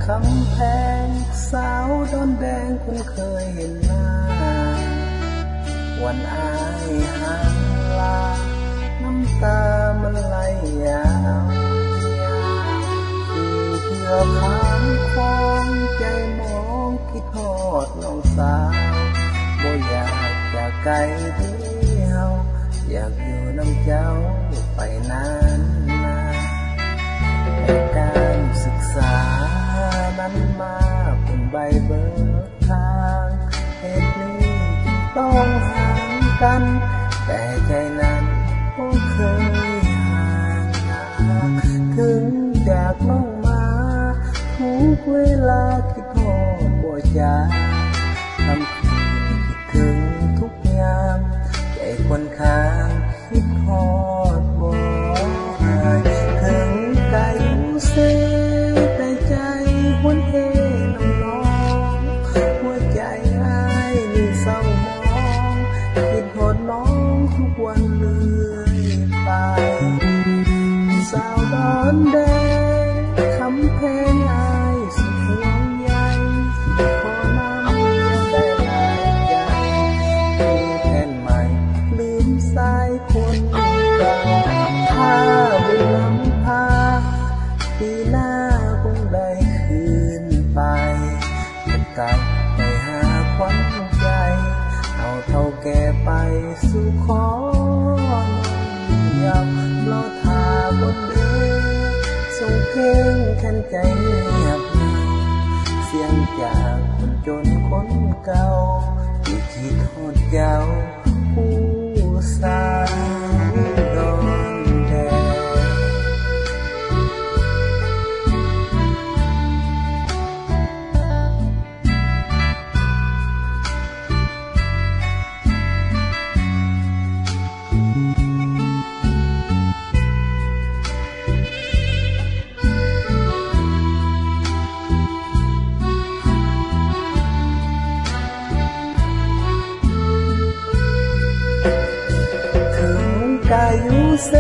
คำแพงสาวดอนแดงคุณเคยเห็นหน้าวันอายห่างลาน้ำตามันไหลยาวที่เพื่อคำของใจมองคิดทอดน้องสาวบ่อยากจะไกลเดียวอยากอยู่น้ำเจ้าไปนานแต่การศึกษานั้นมาเป็นใบเบิกทางเหตุนี้ต้องห่างกันแต่ใจนั้นก็เคยห่างถึงจากน้องมาทุกเวลาคิดทอดบ่จางทำคืนคิดถึงทุกยามใจคนค้างคิดทอดบ่หายถึงกายเสียแต่ใจหวนเหน้องหัวใจอ้ายนี่เศร้ามองคิดทอดน้องทุกวันเรื่อยไปสาวดอนแดงคำเพลงอ้ายสุดห่วงใยขอนำได้หลายใจมีแทนใหม่ลืมสายคนเก่าถ้าบุญนำพาปีหน้าคงได้คืนไปเป็นกลับไปหาควันใจเอาเท่าแก่ไปสู่ขอยำรอทาบนเดือส่งเพลงแทนใจเงียบเสียงจากคนจนคนเก่าที่คิดทอดเจ้าผู้สาวดอนแดงกายุเซ